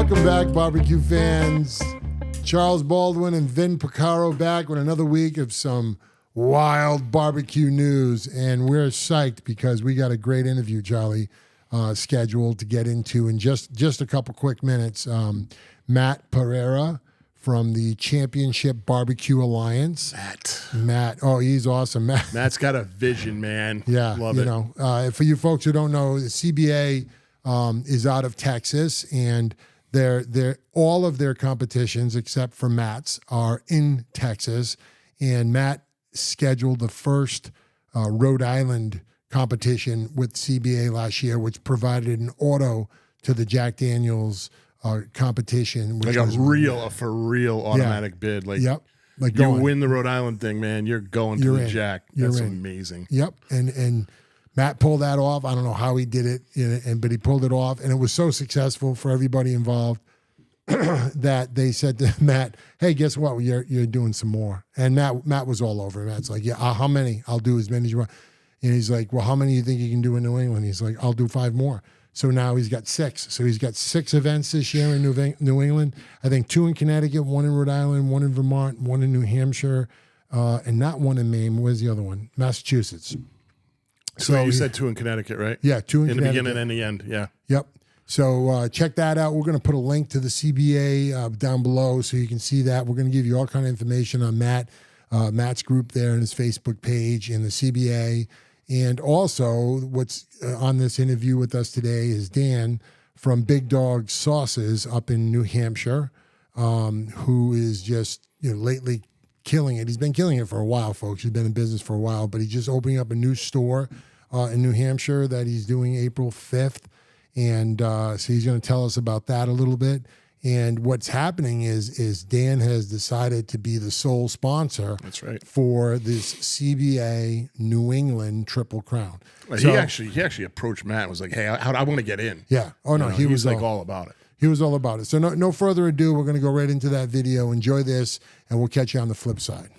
Welcome back, barbecue fans. Charles Baldwin and Vin Pereira back with another week of some wild barbecue news. And we're psyched because we got a great interview, Charlie, scheduled to get into in just a couple quick minutes. Matt Pereira from the Championship BBQ Alliance. Matt. Oh, he's awesome. Matt's got a vision, man. Yeah. Love it. For you folks who don't know, the CBA is out of Texas, and they're all of their competitions except for Matt's are in Texas. And Matt scheduled the first Rhode Island competition with CBA last year, which provided an auto to the Jack Daniels competition. Which like a for real automatic bid. Like, yep. Like you win the Rhode Island thing, man. You're going to the Jack. That's amazing. Yep. And Matt pulled that off. I don't know how he did it, but he pulled it off. And it was so successful for everybody involved that they said to Matt, hey, guess what? You're doing some more. And Matt was all over it. Matt's like, yeah, how many? I'll do as many as you want. And he's like, well, how many do you think you can do in New England? He's like, I'll do 5 more. So now he's got 6. So he's got 6 events this year in New England. I think 2 in Connecticut, 1 in Rhode Island, 1 in Vermont, 1 in New Hampshire, and not 1 in Maine. Where's the other one? Massachusetts. So you said 2 in Connecticut, right? Yeah, 2 in Connecticut. The beginning and the end, yeah. Yep. So check that out. We're going to put a link to the CBA down below so you can see that. We're going to give you all kind of information on Matt's group there and his Facebook page and the CBA. And also what's on this interview with us today is Dan from Big Dog Sauces up in New Hampshire, who is just lately killing it. He's been killing it for a while, folks. He's been in business for a while, but he's just opening up a new store in New Hampshire that he's doing April 5th. And so he's going to tell us about that a little bit. And what's happening is Dan has decided to be the sole sponsor. That's right. For this CBA New England Triple Crown. Well, so, he actually approached Matt and was like, hey, I want to get in. Yeah. Oh, no. He was like all about it. He was all about it. So no further ado, we're going to go right into that video. Enjoy this, and we'll catch you on the flip side.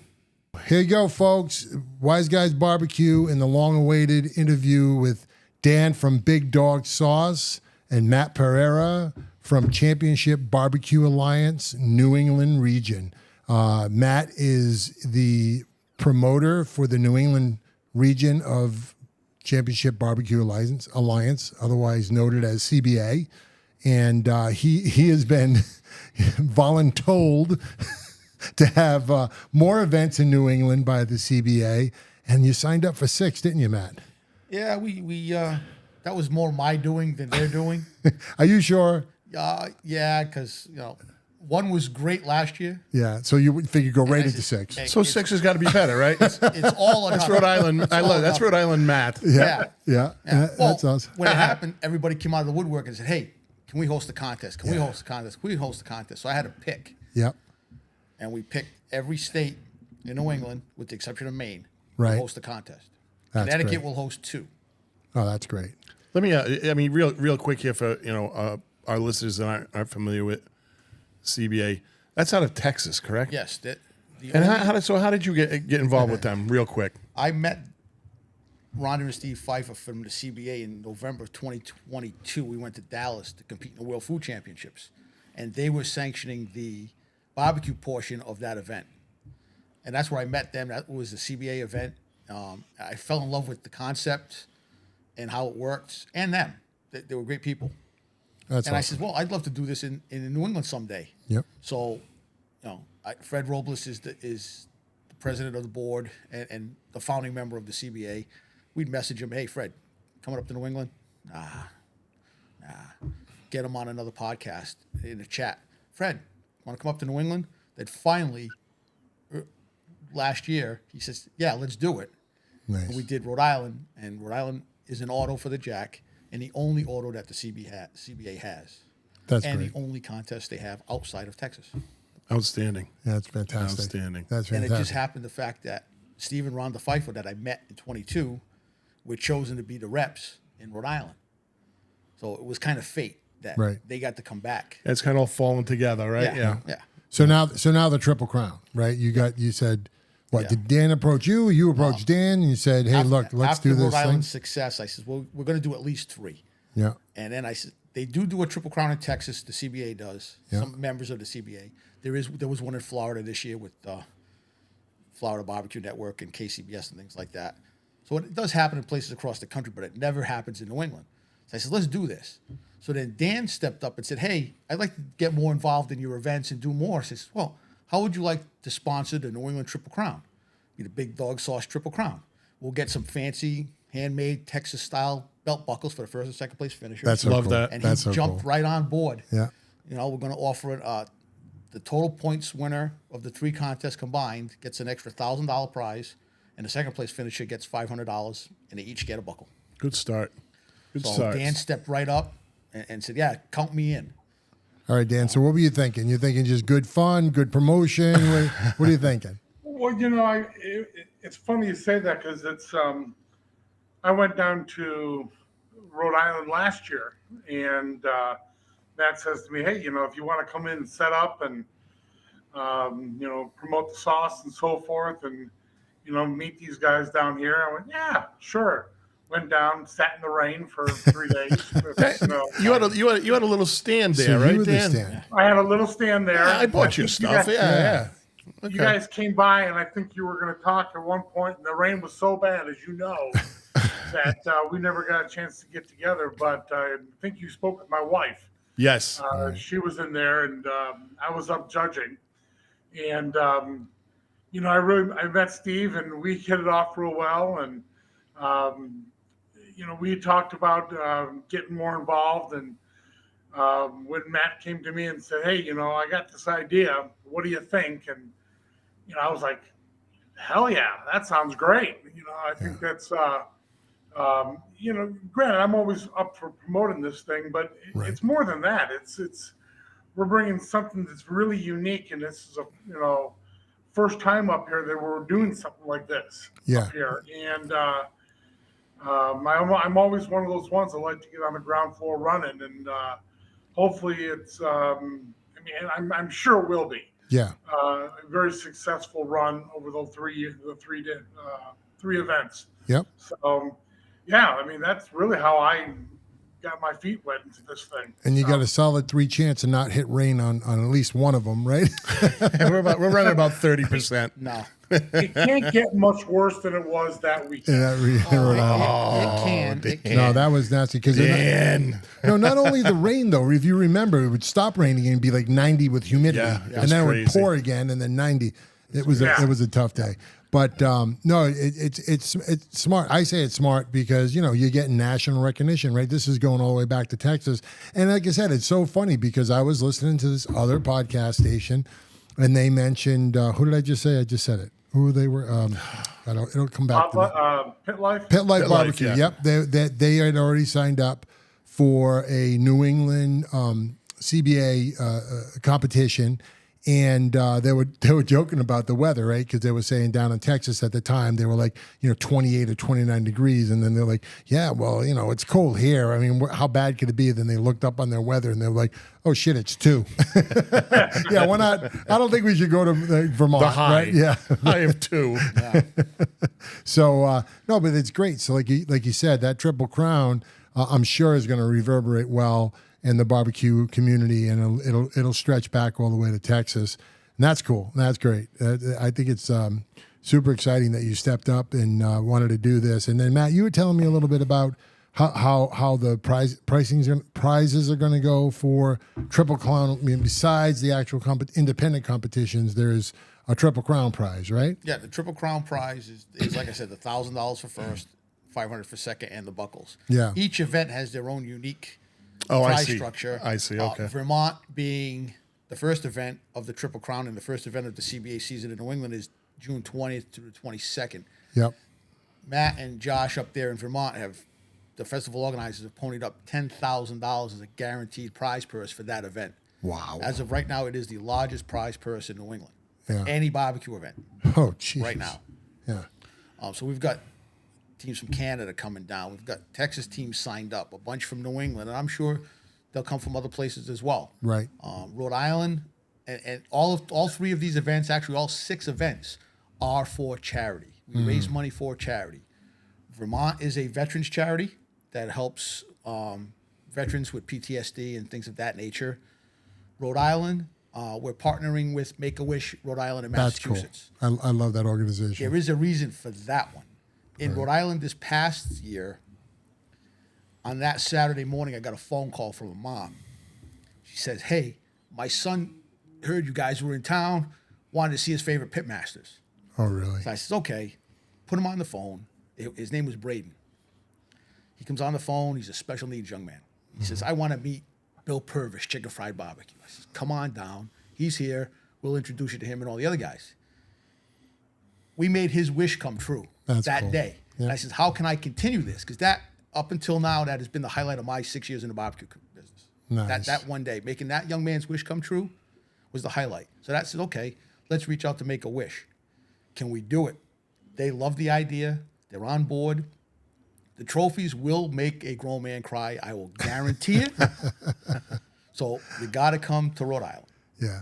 Here you go, folks. Wise Guys BBQ and the long-awaited interview with Dan from Big Dog Sauce and Matt Pereira from Championship BBQ Alliance, New England region. Matt is the promoter for the New England region of Championship BBQ Alliance, otherwise noted as CBA. And he has been voluntold to have more events in New England by the CBA. And you signed up for 6, didn't you, Matt? Yeah, we that was more my doing than their doing. Are you sure? Yeah, because 1 was great last year. Yeah, so you figure go right into 6. Hey, so 6 has got to be better, right? It's all that's Rhode Island. That's Rhode Island Matt. Yeah. Well, that's awesome. When it happened, everybody came out of the woodwork and said, "Hey, can we host a contest? Can we host a contest? Can we host a contest?" So I had to pick. Yep. And we picked every state in New England, with the exception of Maine, right, to host a contest. That's Connecticut great. will host 2. Oh, that's great. Let me, real quick here for our listeners that aren't familiar with CBA. That's out of Texas, correct? Yes. How did you get involved with them? Real quick. I met Rhonda and Steve Pfeiffer from the CBA in November of 2022. We went to Dallas to compete in the World Food Championships, and they were sanctioning the barbecue portion of that event. And that's where I met them. That was the CBA event. I fell in love with the concept and how it works, and them. They were great people. That's and awesome. I said, well, I'd love to do this in New England someday. Yep. So, Fred Robles is the president of the board and the founding member of the CBA. We'd message him, hey, Fred, coming up to New England? Nah. Get him on another podcast in a chat. Fred, want to come up to New England? Then finally, last year, he says, yeah, let's do it. Nice. And we did Rhode Island, and Rhode Island is an auto for the Jack, and the only auto that the CBA has. That's and great. the only contest they have outside of Texas. Outstanding. Yeah, that's fantastic. Outstanding. That's fantastic. And it just happened the fact that Steve and Rhonda Pfeiffer that I met in 22 were chosen to be the reps in Rhode Island. So it was kind of fate that they got to come back. It's kind of all falling together, right? Yeah. So now the Triple Crown, right? You said, what, did Dan approach you? You approached Dan and you said, hey, look, let's do this After Rhode thing. Island's success, I said, well, we're going to do at least 3. Yeah. And then I said, They do a Triple Crown in Texas. The CBA does. Yeah. Some members of the CBA. There was one in Florida this year with Florida Barbecue Network and KCBS and things like that. So it does happen in places across the country, but it never happens in New England. So I said, let's do this. So then Dan stepped up and said, hey, I'd like to get more involved in your events and do more. I said, well, how would you like to sponsor the New England Triple Crown? Be the big dog sauce Triple Crown. We'll get some fancy handmade Texas-style belt buckles for the first and second place finishers. That's so Love cool. that. And That's he so jumped cool. right on board. Yeah. You know, we're going to offer it. The total points winner of the 3 contests combined gets an extra $1,000 prize, and the second place finisher gets $500, and they each get a buckle. Good start. Good So start. Dan stepped right up and said, "Yeah, count me in." All right, Dan. So what were you thinking? You're thinking just good fun, good promotion. What are you thinking? Well, you know, it's funny you say that because it's. I went down to Rhode Island last year, and Matt says to me, "Hey, you know, if you want to come in and set up and you know, promote the sauce and so forth, and you know, meet these guys down here," I went, "Yeah, sure." Went down, sat in the rain for 3 days. You had a little stand there, So right, you were the Dan? stand. I had a little stand there. Yeah, I bought you think stuff. guys- Yeah. You Okay. guys came by, and I think you were going to talk at one point, and the rain was so bad, as you know, that we never got a chance to get together. But I think you spoke with my wife. Yes. She was in there, and I was up judging. And you know, I met Steve, and we hit it off real well. And you know, we talked about getting more involved. And when Matt came to me and said, "Hey, you know, I got this idea. What do you think?" And you know, I was like, "Hell yeah, that sounds great." You know, I think that's you know, granted, I'm always up for promoting this thing, but Right. it's more than that. It's we're bringing something that's really unique, and this is a, you know, first time up here that we're doing something like this Yeah. up here. And I'm always one of those ones that like to get on the ground floor running, and hopefully it's. I mean, I'm sure it will be Yeah. a very successful run over the three events. Yep. So, yeah, I mean, that's really how I got my feet wet into this thing. And you got a solid 3 chance to not hit rain on at least one of them, right? we're running about 30%. No, It can't get much worse than it was that weekend. In that Rhode Island. it can. It can. No, that was nasty because Dan. not only the rain though. If you remember, it would stop raining and be like 90 with humidity, Yeah, it and was then it would crazy. pour again, and then 90. It was Yeah. it was a tough day. But no, it's smart. I say it's smart because you know you're getting national recognition, right? This is going all the way back to Texas, and like I said, it's so funny because I was listening to this other podcast station, and they mentioned who did I just say? I just said it. Who they were? It'll come back to me. Pit Life. Pit Life Pit Life, Barbecue. yeah. Yep, they had already signed up for a New England CBA competition, and they were joking about the weather, right? Because they were saying down in Texas at the time they were like 28 or 29 degrees, and then they're like, yeah, well, it's cold here. I mean, how bad could it be? Then they looked up on their weather and they were like, oh shit, it's 2. Yeah, we're not. I don't think we should go to Vermont. The high. Right? Yeah. I have 2. So no, but it's great. So like you said, that Triple Crown, I'm sure is going to reverberate well in the barbecue community, and it'll stretch back all the way to Texas, and that's cool. That's great. I think it's super exciting that you stepped up and wanted to do this. And then Matt, you were telling me a little bit about how the prizes are going to go for Triple Crown. I mean, besides the actual independent competitions, there's a Triple Crown prize, right? Yeah, the Triple Crown prize is like I said, the $1,000 for first, $500 for second, and the buckles. Yeah. Each event has their own unique Oh, I prize see. structure. I see. Okay. Vermont being the first event of the Triple Crown and the first event of the CBA season in New England is June 20th through the 22nd. Yep. Matt and Josh up there in Vermont the festival organizers have ponied up $10,000 as a guaranteed prize purse for that event. Wow. As of right now, it is the largest prize purse in New England. Yeah. Any barbecue event Oh, jeez. right now. Yeah. So we've got teams from Canada coming down. We've got Texas teams signed up, a bunch from New England, and I'm sure they'll come from other places as well. Right. Rhode Island, and all 3 of these events, actually all 6 events, are for charity. We raise money for charity. Vermont is a veterans charity that helps veterans with PTSD and things of that nature. Rhode Island, we're partnering with Make-A-Wish, Rhode Island, and That's cool. Massachusetts. I love that organization. There is a reason for that one. In Rhode Island this past year, on that Saturday morning, I got a phone call from a mom. She says, hey, my son heard you guys were in town, wanted to see his favorite pitmasters. Oh, really? So I says, okay, put him on the phone. His name was Braden. He comes on the phone. He's a special needs young man. He says, I want to meet Bill Purvis, Chicken Fried Barbecue. I says, come on down. He's here. We'll introduce you to him and all the other guys. We made his wish come true that cool. day. Yeah. And I says, how can I continue this? Because that, up until now, that has been the highlight of my 6 years in the barbecue business. Nice. That one day, making that young man's wish come true was the highlight. So that said, okay, let's reach out to Make-A-Wish. Can we do it? They love the idea. They're on board. The trophies will make a grown man cry. I will guarantee it. So you got to come to Rhode Island. Yeah.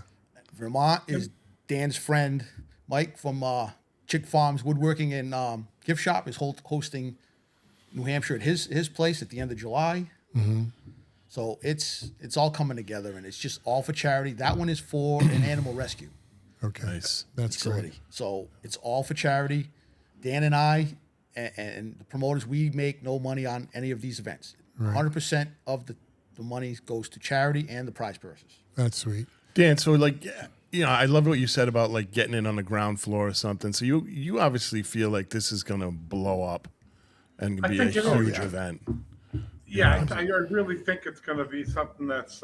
Vermont is Dan's friend, Mike from Chick Farms Woodworking and Gift Shop is hosting New Hampshire at his place at the end of July. Mm-hmm. So it's all coming together, and it's just all for charity. That one is for an animal rescue Okay. Nice. That's facility. great. So it's all for charity. Dan and I and the promoters, we make no money on any of these events. 100% of the money goes to charity and the prize purses. That's sweet. Dan, so like, you know, I love what you said about like getting in on the ground floor or something. So you obviously feel like this is going to blow up and be a think it will, huge yeah. event. Yeah, I really think it's going to be something that's,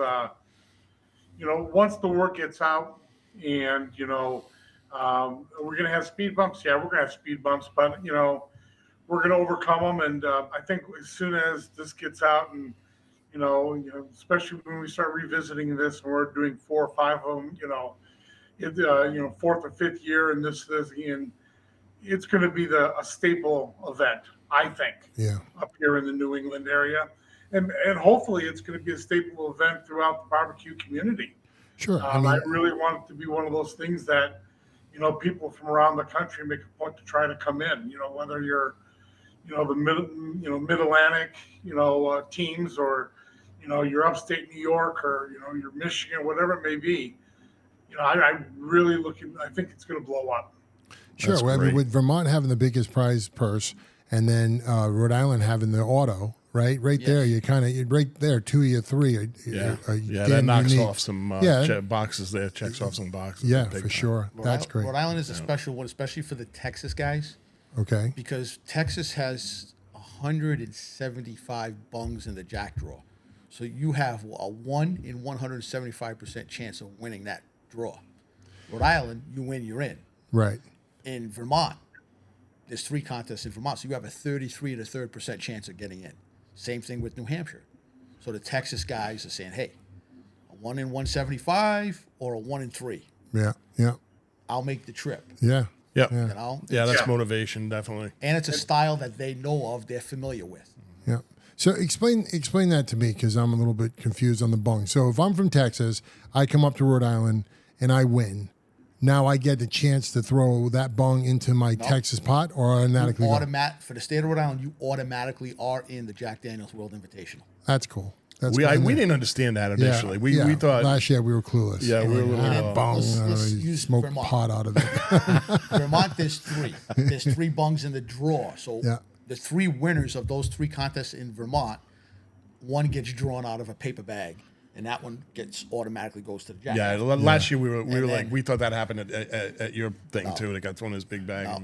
you know, once the word gets out and, you know, we're going to have speed bumps. Yeah, we're going to have speed bumps, but, you know, we're going to overcome them. And I think as soon as this gets out and, you know, especially when we start revisiting this and we're doing 4 or 5 of them, you know, fourth or fifth year and this, and it's going to be a staple event, I think, up here in the New England area. And hopefully it's going to be a staple event throughout the barbecue community. Sure. I really want it to be one of those things that, you know, people from around the country make a point to try to come in, you know, whether you're, you know, the mid-Atlantic, you know, teams, or, you know, you're upstate New York, or, you know, you're Michigan, whatever it may be. You know, I'm really I think it's going to blow up. Sure. Well, I mean, with Vermont having the biggest prize purse, and then Rhode Island having the auto, right there, you kind of right there, 2 of your 3. That knocks off some boxes there, checks off some boxes. Yeah, for sure. That's great. Rhode Island is a special one, especially for the Texas guys. Okay. Because Texas has 175 bungs in the jack draw. So you have a 1 in 175% chance of winning that draw. Rhode Island, you win, you're in. Right. In Vermont, there's 3 contests in Vermont, so you have a 33 to 3% chance of getting in. Same thing with New Hampshire. So the Texas guys are saying, hey, a 1 in 175 or a 1 in 3. Yeah. Yeah. I'll make the trip. Yeah. Yeah. You know? Yeah, that's motivation, definitely. And it's a style that they know of, they're familiar with. Yeah. So explain that to me, because I'm a little bit confused on the bung. So if I'm from Texas, I come up to Rhode Island and I win. Now I get the chance to throw that bung into my Texas pot, or automatically for the state of Rhode Island, you automatically are in the Jack Daniels World Invitational. That's cool. That's we didn't understand that initially. We thought last year we were clueless. Yeah, we were a little bung. Let's use Smoke Vermont. pot out of it. Vermont, there's 3. There's 3 bungs in the draw. So the 3 winners of those 3 contests in Vermont, one gets drawn out of a paper bag, and that one automatically goes to the Jack. Yeah, last year we were like, we thought that happened at your thing too. They got thrown in this big bag. No.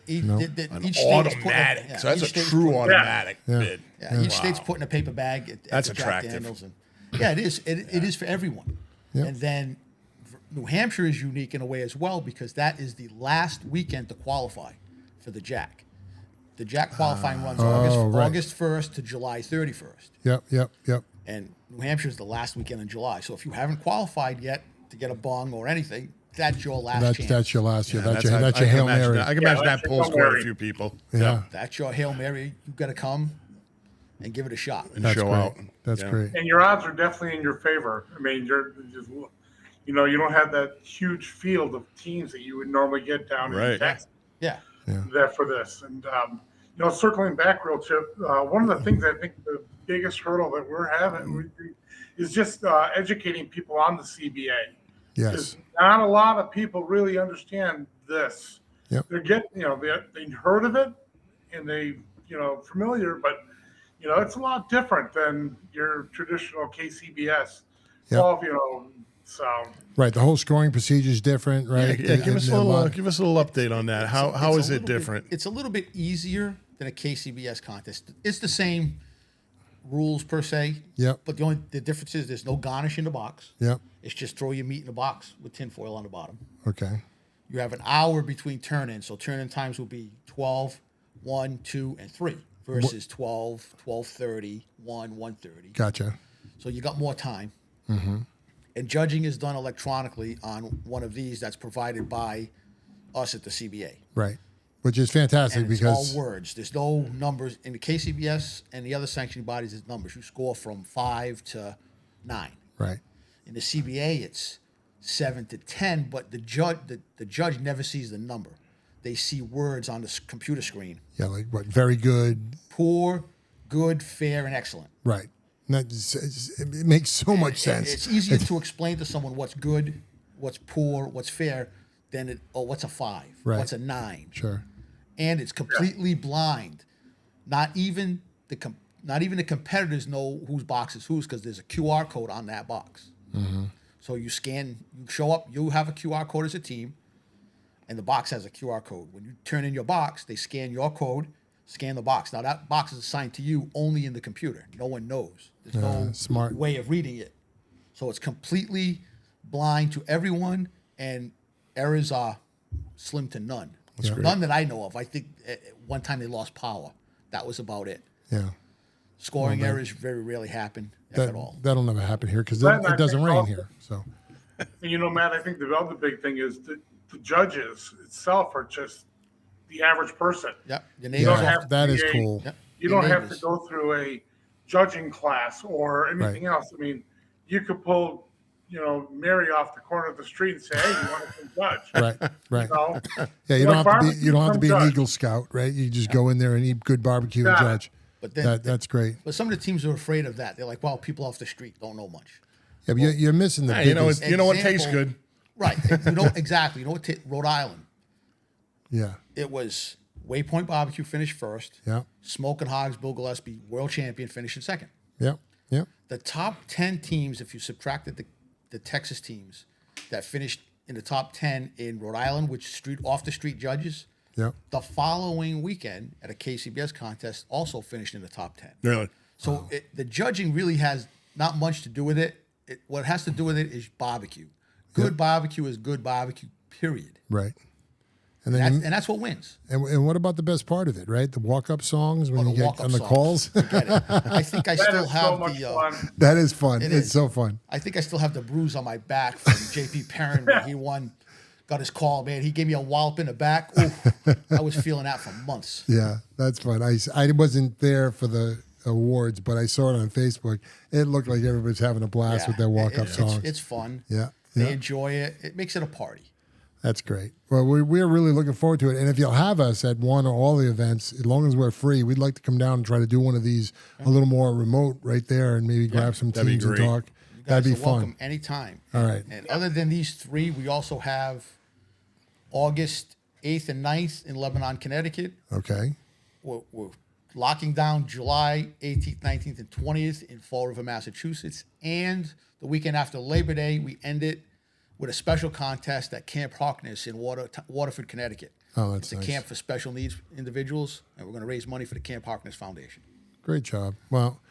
Each automatic. So that's a true automatic bid. Yeah, each state's putting a paper bag at that's the attractive. Jack Daniels. It is. It is for everyone. Yep. And then New Hampshire is unique in a way as well, because that is the last weekend to qualify for the Jack. The Jack qualifying runs August 1st to July 31st. Yep. And New Hampshire is the last weekend in July. So if you haven't qualified yet to get a bung or anything, that's your last chance. That's your last year. That's I your can Hail imagine Mary. that. I can imagine that pulls quite a few people. Yeah. That's your Hail Mary. You've got to come and give it a shot. And That's show great. out. That's great. And your odds are definitely in your favor. I mean, you're just, you know, you don't have that huge field of teams that you would normally get down in Texas. Yeah. There for this. And, you know, circling back real quick, one of the things I think the biggest hurdle that we're having is just educating people on the CBA. Yes. Not a lot of people really understand this. Yep. They're getting, they heard of it and they, familiar, but it's a lot different than your traditional KCBS. Yep. So. Right. The whole scoring procedure is different, right? Yeah, give us a little update on that. How is it different? It's a little bit easier than a KCBS contest. It's the same rules per se. Yep. But the difference is there's no garnish in the box. Yep. It's just throw your meat in a box with tinfoil on the bottom. Okay. You have an hour between turn-ins, so turn-in times will be 12, 1, 2, and 3 versus 12, 12:30, 1, 1:30. Gotcha. So you got more time. Mm-hmm. And judging is done electronically on one of these that's provided by us at the CBA. Right. Which is fantastic And it's because all words. There's no numbers. In the KCBS and the other sanctioning bodies, there's numbers. You score from 5 to 9. right. In the CBA, it's 7 to 10, but the judge never sees the number. They see words on the computer screen. Yeah, like what? Very good. Poor, good, fair, and excellent. Right. It makes so much sense. It's easier to explain to someone what's good, what's poor, what's fair, than what's a 5, Right. what's a 9. Sure. And it's completely blind. Not even the competitors know whose box is whose because there's a QR code on that box. Mm-hmm. So you show up, you have a QR code as a team, and the box has a QR code. When you turn in your box, they scan your code, scan the box. Now that box is assigned to you only in the computer. No one knows. There's no smart way of reading it. So it's completely blind to everyone, and errors are slim to none. That's great. None that I know of. I think at one time they lost power. That was about it. Yeah. Scoring errors very rarely happen at all. That'll never happen here because But I it doesn't think rain also- here. So And Matt, I think the other big thing is that the judges itself are just the average person. Yep. Your You neighbors don't yeah, have to that be is a- cool. Yep. You Your don't have to neighbors. go through a judging class or anything else. I mean, you could pull, Mary off the corner of the street and say, "Hey, you want to come judge?" Right. Right. So, Yeah, you don't have to be Barbecue an come Eagle Scout, right? You just go in there and eat good barbecue and Yeah. judge. But then, That's great. but some of the teams are afraid of that. They're like, well, people off the street don't know much. Yeah, but you're missing the Hey, you know what biggest. tastes good. Right. Exactly. Rhode Island. Yeah. It was Waypoint Barbecue finished first. Yeah. Smoke and Hogs, Bill Gillespie, world champion, finished in second. Yeah. Yeah. The top 10 teams, if you subtracted the Texas teams that finished in the top 10 in Rhode Island, which off the street judges, Yeah. the following weekend at a KCBS contest also finished in the top 10. Really? So the judging really has not much to do with it. What has to do with it is barbecue. Good barbecue is good barbecue, period. Right. And then And that's what wins. and what about the best part of it, right? The walk-up songs when the you get walk-up on the songs. calls. Forget it. I think I that still is have so much the. fun. That is fun. It It's is. so fun. I think I still have the bruise on my back from J.P. Perrin when he got his call. Man, he gave me a wallop in the back. Oof, I was feeling that for months. Yeah, that's fun. I wasn't there for the awards, but I saw it on Facebook. It looked like everybody's having a blast with their walk-up songs. It's fun. Yeah. They Yeah. enjoy it. It makes it a party. That's great. Well, we're really looking forward to it. And if you'll have us at one or all the events, as long as we're free, we'd like to come down and try to do one of these a little more remote right there and maybe grab some that'd be teams and great. talk. You guys That'd be are welcome fun. anytime. All right. And other than these three, we also have August 8th and 9th in Lebanon, Connecticut. Okay. We're locking down July 18th, 19th, and 20th in Fall River, Massachusetts. And the weekend after Labor Day, we end it with a special contest at Camp Harkness in Waterford, Connecticut. Oh, that's It's a nice. camp for special needs individuals, and we're going to raise money for the Camp Harkness Foundation. Great job. Well,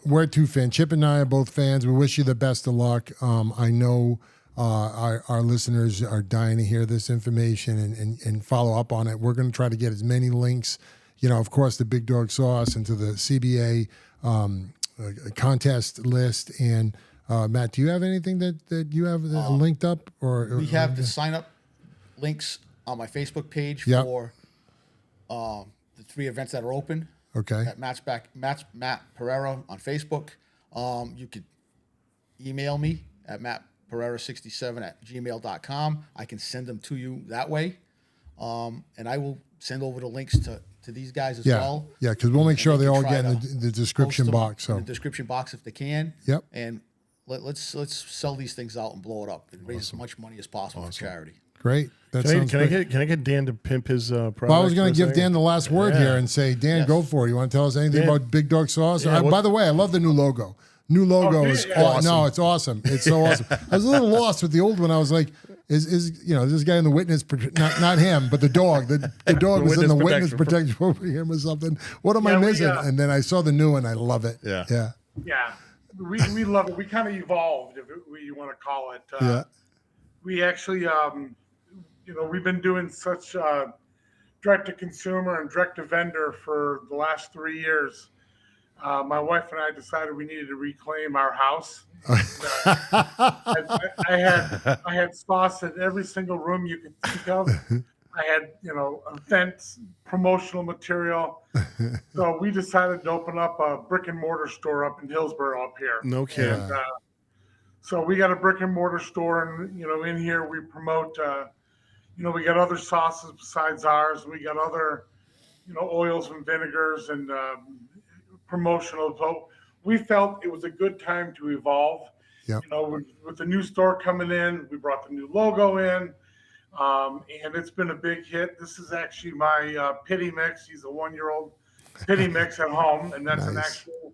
we're two fans. Chip and I are both fans. We wish you the best of luck. I know our listeners are dying to hear this information and follow up on it. We're going to try to get as many links, of course, the Big Dog Sauce into the CBA contest list. And Matt, do you have anything that you have linked up? Or We have the sign-up links on my Facebook page Yep. for the three events that are open. Okay. At Matt Pereira on Facebook. You could email me at mattpereira67@gmail.com. I can send them to you that way. And I will send over the links to to these guys as Yeah, well. yeah, because we'll make sure they they can all try get in to the description Post them box. So in the description box if they can. Yep. And let's sell these things out and blow it up and raise as much money as possible for charity. great. That Can I, sounds can I great. get Dan to pimp his product? Well, I was going for to a give second? Dan the last word Yeah. here and say, Dan, go for it. You want to tell us anything Dan. about Big Dog Sauce? Yeah, By the way, I love the new logo. New logo yeah, is yeah. awesome. No, it's awesome. It's so awesome. I was a little lost with the old one. I was like, is this guy in the witness? Not him, but the dog. The dog was in the witness protection program or something. What am I missing? And then I saw the new one. I love it. Yeah. Yeah. Yeah, we love it. We kind of evolved, if you want to call it. Yeah. We actually, we've been doing such direct to consumer and direct to vendor for the last 3 years. My wife and I decided we needed to reclaim our house. I had sauce in every single room you could think of. I had, events, promotional material. So we decided to open up a brick and mortar store up in Hillsborough up here. No kidding. And, so we got a brick and mortar store, and in here we promote. We got other sauces besides ours. We got other, oils and vinegars and promotional. So we felt it was a good time to evolve. Yep. With the new store coming in, we brought the new logo in, and it's been a big hit. This is actually my pity mix. He's a 1-year-old pity mix at home, and that's an actual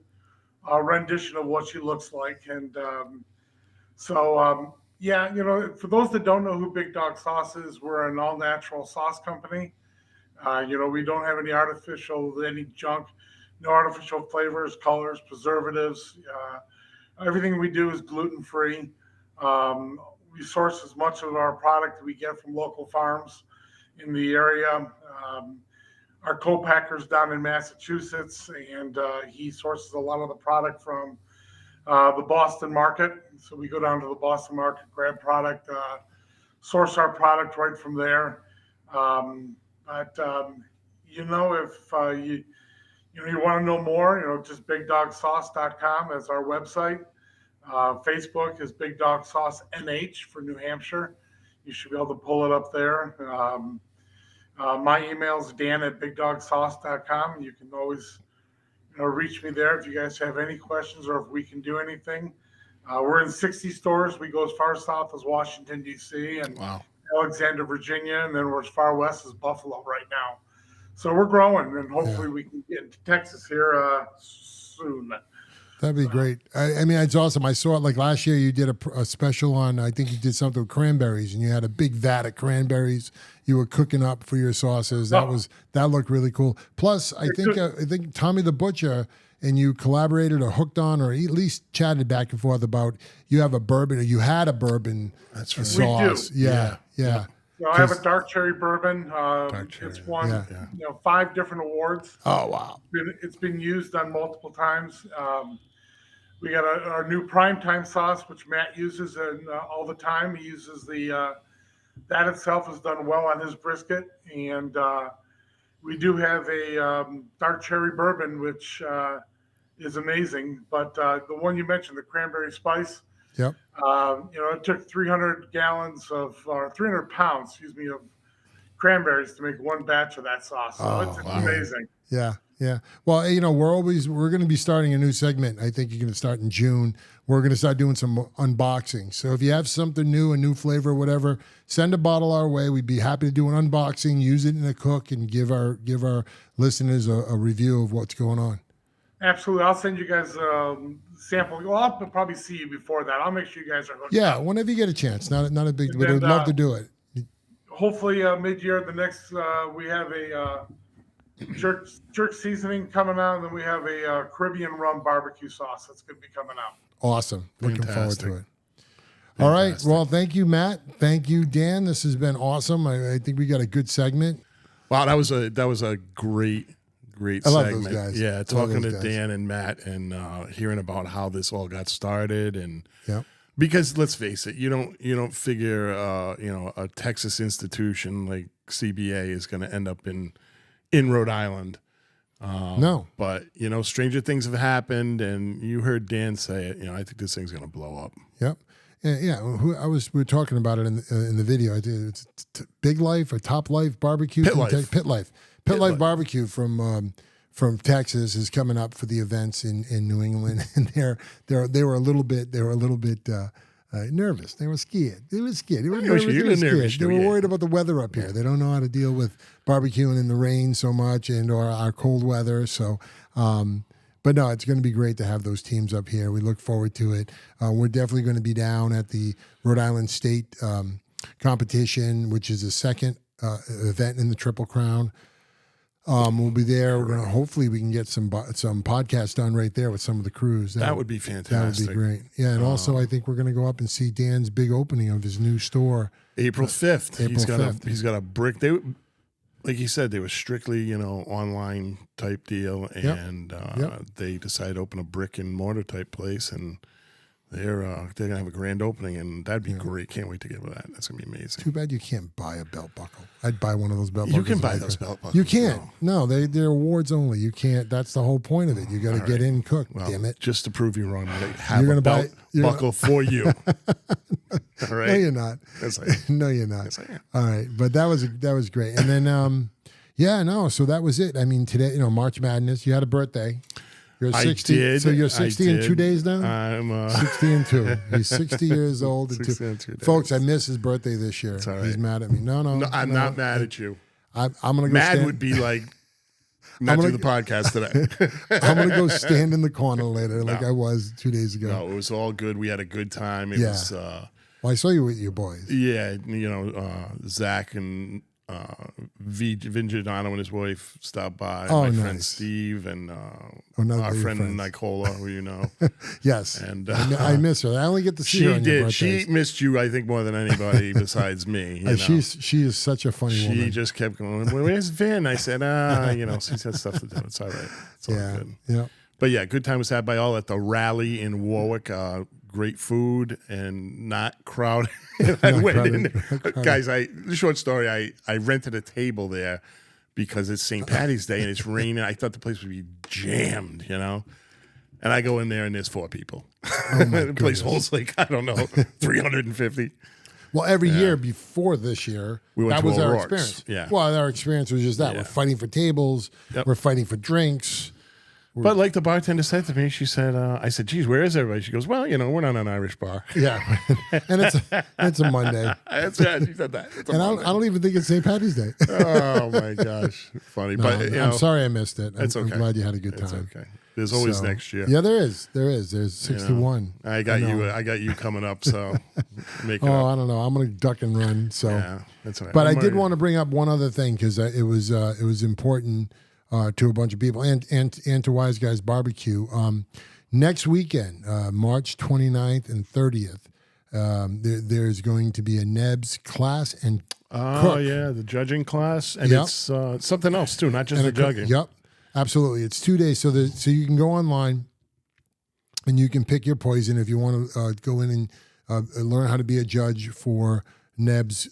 rendition of what she looks like. And for those that don't know who Big Dog Sauce is, we're an all-natural sauce company. We don't have any any junk, no artificial flavors, colors, preservatives. Everything we do is gluten-free. We source as much of our product we get from local farms in the area. Our co-packer's down in Massachusetts, and he sources a lot of the product from the Boston market. So we go down to the Boston market, grab product, source our product right from there. If you want to know more, just bigdogsauce.com as our website. Facebook is Big Dog Sauce NH for New Hampshire. You should be able to pull it up there. My email is dan@bigdogsauce.com. You can always reach me there if you guys have any questions or if we can do anything. We're in 60 stores. We go as far south as Washington, D.C. and Alexandria, Virginia, and then we're as far west as Buffalo right now. So we're growing, and hopefully we can get into Texas here soon. That'd be great. I mean, it's awesome. I saw it like last year. You did a special on, I think you did something with cranberries, and you had a big vat of cranberries you were cooking up for your sauces. That looked really cool. Plus, I think Tommy the Butcher and you collaborated or hooked on or at least chatted back and forth about you have a bourbon or you had a bourbon sauce. We do. Yeah. So I have a dark cherry bourbon. It's won 5 different awards. Oh wow! It's been used on multiple times. We got our new primetime sauce, which Matt uses all the time. He uses that itself has done well on his brisket, and we do have a dark cherry bourbon, which is amazing. But the one you mentioned, the cranberry spice. Yep. It took 300 pounds of cranberries to make one batch of that sauce. So it's amazing. Yeah. Well, we're going to be starting a new segment. I think you're going to start in June. We're going to start doing some unboxing. So if you have something new, a new flavor, whatever, send a bottle our way. We'd be happy to do an unboxing, use it in a cook, and give our listeners a review of what's going on. Absolutely. I'll send you guys a sample. Well, I'll probably see you before that. I'll make sure you guys are hooked up. Whenever you get a chance. Not a big deal, but I'd love to do it. Hopefully mid-year, the next, we have a jerk seasoning coming out, and then we have a Caribbean rum barbecue sauce that's going to be coming out. Awesome. Looking forward to it. Fantastic. All right. Well, thank you, Matt. Thank you, Dan. This has been awesome. I think we got a good segment. Wow, that was a great I segment. love those guys. Yeah, talking to Dan and Matt and hearing about how this all got started and because let's face it, you don't figure a Texas institution like CBA is going to end up in Rhode Island. No, but stranger things have happened, and you heard Dan say it. I think this thing's going to blow up. Yep. Yeah, we were talking about it in the video. It's Big Life or Top Life Barbecue. Pit Life. Pit Life Barbecue from Texas is coming up for the events in New England, and they were a little bit nervous. They were scared. They were nervous. They were worried about the weather up here. They don't know how to deal with barbecuing in the rain so much and or our cold weather. So, but no, it's going to be great to have those teams up here. We look forward to it. We're definitely going to be down at the Rhode Island State competition, which is the second event in the Triple Crown. We'll be there. We're gonna hopefully we can get some podcasts done right there with some of the crews. That would be fantastic. That would be great. Yeah, and also I think we're gonna go up and see Dan's big opening of his new store. April 5th. He's got a brick. Like he said, they were strictly online type deal, and they decided to open a brick and mortar type place, and they're gonna have a grand opening, and that'd be great. Can't wait to get with that. That's gonna be amazing. Too bad you can't buy a belt buckle. I'd buy one of those belt buckles. You can buy those belt buckles. You can't. No, they're awards only. You can't. That's the whole point of it. You got to get in and cook. Well, damn it! Just to prove you wrong, I have a belt buckle for you. All right. No, you're not. No, you're not. Yes, I am. All right, but that was great. And then so that was it. I mean, today, March Madness. You had a birthday. You're 60. I did. So you're 60 in 2 days now? I'm 60 and 2. He's 60 years old. 60 and 2 days. Folks, I missed his birthday this year. It's all right. He's mad at me. No, I'm not mad at you. I'm going to go Mad would be like not do the podcast today. I'm going to go stand in the corner later like I was 2 days ago. No, it was all good. We had a good time. It was well, I saw you with your boys. Yeah, Zach and Vin Giordano and his wife stopped by. My friend Steve and our friend Nicola, who you know. Yes. And I miss her. I only get to see her on your birthdays. She missed you, I think, more than anybody besides me. She is such a funny woman. She just kept going, where's Vin? I said, she's got stuff to do. It's all right. It's all good. Yeah. But yeah, good time was had by all at the rally in Warwick. Great food and not crowded. I went in there. Guys, the short story, I rented a table there because it's St. Patty's Day and it's raining. I thought the place would be jammed, And I go in there and there's 4 people. The place holds 350. Well, every year before this year, that was our experience. Yeah. Well, our experience was just that. Yeah. We're fighting for tables. Yep. We're fighting for drinks. But like the bartender said to me, she said, I said, geez, where is everybody? She goes, well, we're not an Irish bar. Yeah. And it's a Monday. That's right. She said that. And I don't even think it's St. Patty's Day. Oh, my gosh. Funny. No, but I'm sorry I missed it. It's okay. I'm glad you had a good time. It's okay. There's always next year. Yeah, there is. There's 61. I got you coming up, so make it up. I don't know. I'm going to duck and run. So. Yeah, that's all right. But I did want to bring up one other thing because it was important to a bunch of people and to Wise Guys BBQ. Next weekend, March 29th and 30th, there's going to be a NEBS class and cook. Yeah, the judging class. And it's something else, too, not just the judging. Yep, absolutely. It's 2 days. So you can go online and you can pick your poison. If you want to go in and learn how to be a judge for NEBS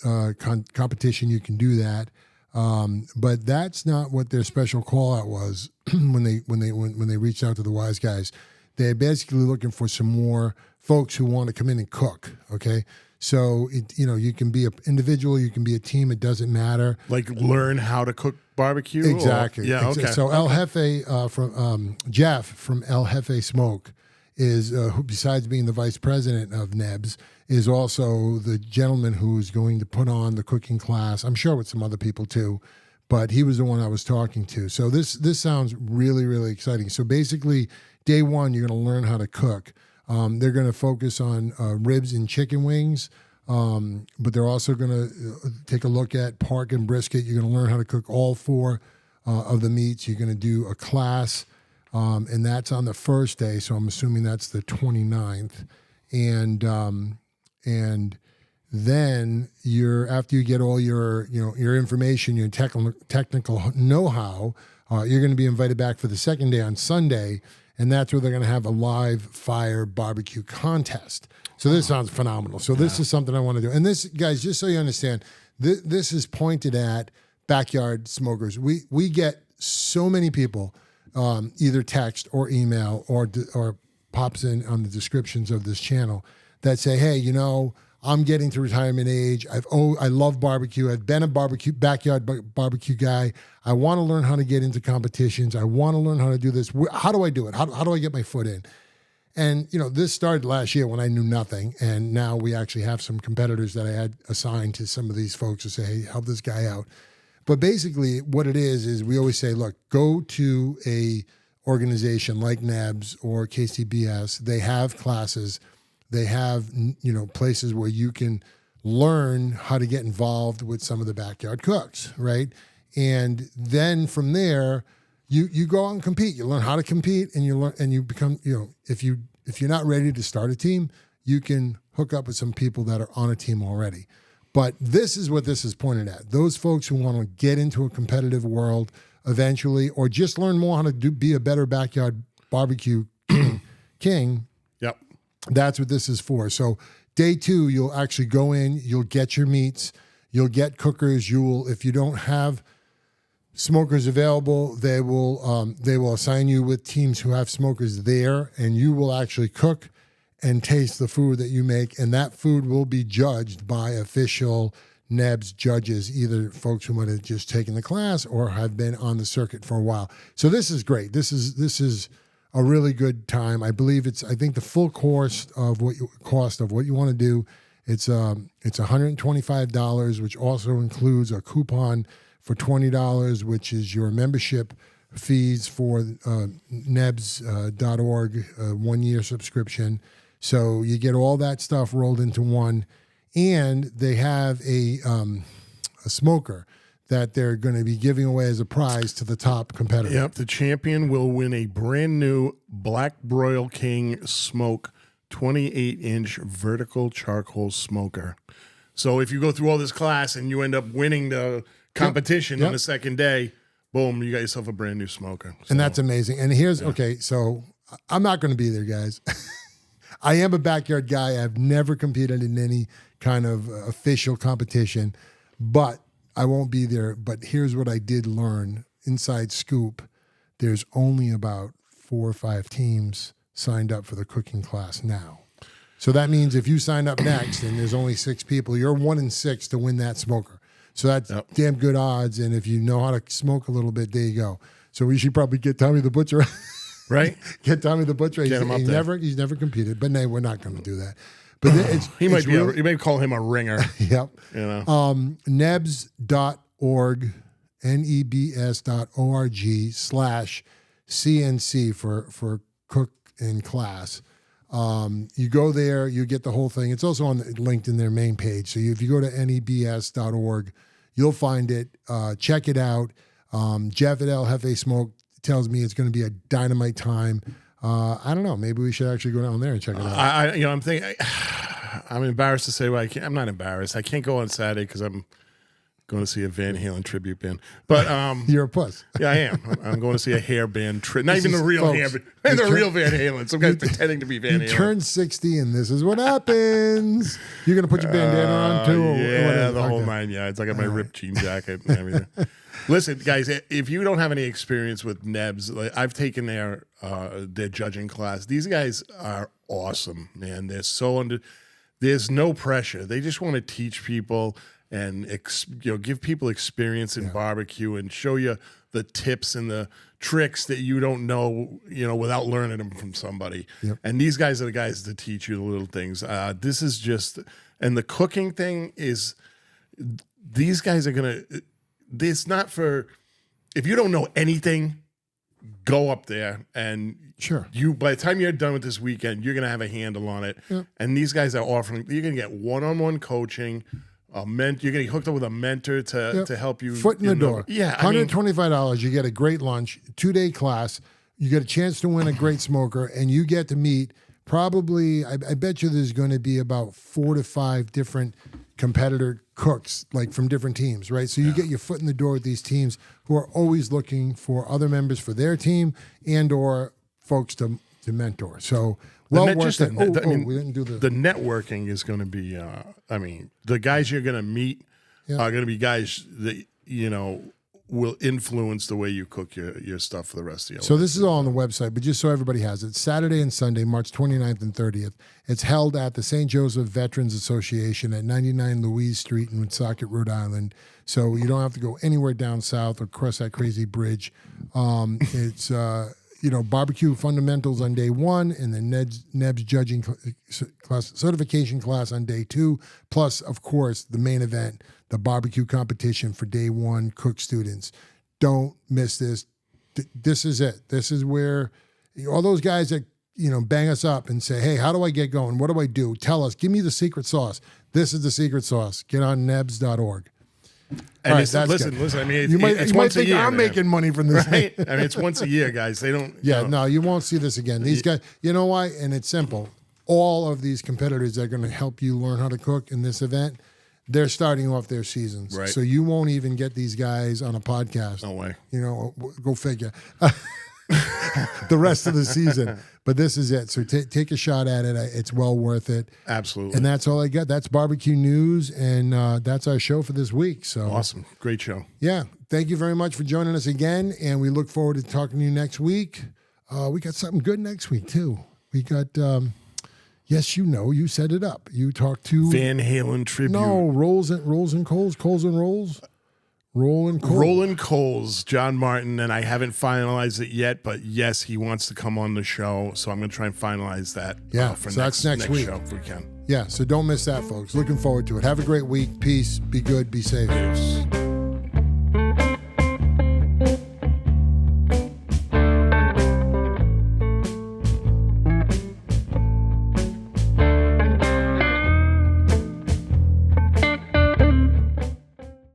competition, you can do that. But that's not what their special call out was when they reached out to the Wise Guys. They're basically looking for some more folks who want to come in and cook. Okay. So you can be an individual, you can be a team. It doesn't matter. Like learn how to cook barbecue. Exactly. Yeah. Okay. So El Jefe from Jeff from El Jefe Smoke is who, besides being the vice president of NEBS, is also the gentleman who's going to put on the cooking class. I'm sure with some other people too, but he was the one I was talking to. So this sounds really, really exciting. So basically, day one, you're going to learn how to cook. They're going to focus on ribs and chicken wings, but they're also going to take a look at pork and brisket. You're going to learn how to cook all 4 of the meats. You're going to do a class, and that's on the first day. So I'm assuming that's the 29th. And then after you get all your information, your technical know-how, you're going to be invited back for the second day on Sunday, and that's where they're going to have a live fire barbecue contest. So this sounds phenomenal. So this is something I want to do. And this, guys, just so you understand, this is pointed at backyard smokers. We get so many people, either text or email or pops in on the descriptions of this channel, that say, hey, you know, I'm getting to retirement age. I love barbecue. I've been a backyard barbecue guy. I want to learn how to get into competitions. I want to learn how to do this. How do I do it? How do I get my foot in? And, you know, this started last year when I knew nothing. And now we actually have some competitors that I had assigned to some of these folks to say, hey, help this guy out. But basically what it is we always say, look, go to a organization like NEBS or KCBS. They have classes. They have, you know, places where you can learn how to get involved with some of the backyard cooks, right? And then from there, you go out and compete. You learn how to compete, and you become, you know, if you're not ready to start a team, you can hook up with some people that are on a team already. But this is what this is pointed at. Those folks who want to get into a competitive world eventually, or just learn more how to be a better backyard barbecue king. Yep. That's what this is for. So day 2, you'll actually go in, you'll get your meats, you'll get cookers. If you don't have smokers available, they will assign you with teams who have smokers there, and you will actually cook and taste the food that you make. And that food will be judged by official NEBS judges, either folks who might have just taken the class or have been on the circuit for a while. So this is great. This is a really good time. I believe I think the full cost of what you want to do, it's $125, which also includes a coupon for $20, which is your membership fees for nebs.org, 1-year subscription. So you get all that stuff rolled into one, and they have a smoker that they're going to be giving away as a prize to the top competitor. Yep, the champion will win a brand new Black Broil King Smoke 28-inch vertical charcoal smoker. So if you go through all this class and you end up winning the competition on the second day, boom, you got yourself a brand new smoker. So, and that's amazing. And here's, okay, so I'm not going to be there, guys. I am a backyard guy. I've never competed in any kind of official competition, but I won't be there. But here's what I did learn. Inside scoop, there's only about 4 or 5 teams signed up for the cooking class now. So that means if you sign up next and there's only 6 people, you're 1 in 6 to win that smoker. So that's damn good odds. And if you know how to smoke a little bit, there you go. So we should probably get Tommy the Butcher. Right? Get Tommy the Butcher. Get him up there. He's never competed. But no, we're not going to do that. But you may call him a ringer. Yep. You know. Nebs.org, nebs.org/CNC for cook and class. You go there, you get the whole thing. It's also linked in their main page. So if you go to nebs.org, you'll find it. Check it out. Jefe Smoke tells me it's going to be a dynamite time. I don't know. Maybe we should actually go down there and check it out. I'm thinking. I'm embarrassed to say, I'm not embarrassed. I can't go on Saturday because I'm going to see a Van Halen tribute band. But you're a puss. Yeah, I am. I'm going to see a hair band. Not even the real hair band. The real Van Halen. Some guy's pretending to be Van Halen. You turn 60 and this is what happens. You're going to put your bandana on too? Yeah, the whole 9 yards. I got my ripped jean jacket and everything. Listen, guys, if you don't have any experience with NEBS, I've taken their judging class. These guys are awesome, man. They're there's no pressure. They just want to teach people and give people experience in barbecue and show you the tips and the tricks that you don't know, without learning them from somebody. Yep. And these guys are the guys to teach you the little things. This is just, and the cooking thing is, these guys are going to, it's not for, if you don't know anything, go up there and by the time you're done with this weekend, you're going to have a handle on it. Yep. And these guys are offering, you're going to get one-on-one coaching. You're getting hooked up with a mentor to help you. Foot in the door. Yeah. $125. You get a great lunch, 2-day class. You get a chance to win a great smoker, and you get to meet probably, I bet you there's going to be about 4 to 5 different competitor cooks, like from different teams, right? So you get your foot in the door with these teams who are always looking for other members for their team and or folks to mentor. So we didn't do the networking is going to be, the guys you're going to meet are going to be guys that, will influence the way you cook your stuff for the rest of your life. So this is all on the website, but just so everybody has it, Saturday and Sunday, March 29th and 30th. It's held at the St. Joseph Veterans Association at 99 Louise Street in Woonsocket, Rhode Island. So you don't have to go anywhere down south or cross that crazy bridge. It's barbecue fundamentals on day 1, and then Neb's judging class, certification class on day 2, plus, of course, the main event, the barbecue competition for day 1 cook students. Don't miss this. This is it. This is where all those guys that bang us up and say, hey, how do I get going? What do I do? Tell us. Give me the secret sauce. This is the secret sauce. Get on nebs.org. And right, listen. I mean, you might once think a year. I'm making money from this, right? I mean, it's once a year, guys. They don't. Yeah, no, you won't see this again. These guys, you know why? And it's simple. All of these competitors that are going to help you learn how to cook in this event, they're starting off their seasons. Right. So you won't even get these guys on a podcast. No way. Go figure. The rest of the season. But this is it. So take a shot at it. It's well worth it. Absolutely. And that's all I got. That's barbecue news, and that's our show for this week. So awesome. Great show. Yeah. Thank you very much for joining us again, and we look forward to talking to you next week. We got something good next week, too. We got, yes, you set it up. You talked to Van Halen tribute. No, Coals and Rolls. Rolling Coals, John Martin, and I haven't finalized it yet, but yes, he wants to come on the show, so I'm going to try and finalize that. For that's next week. Show if we can. Yeah, so don't miss that, folks. Looking forward to it. Have a great week. Peace. Be good. Be safe. Peace.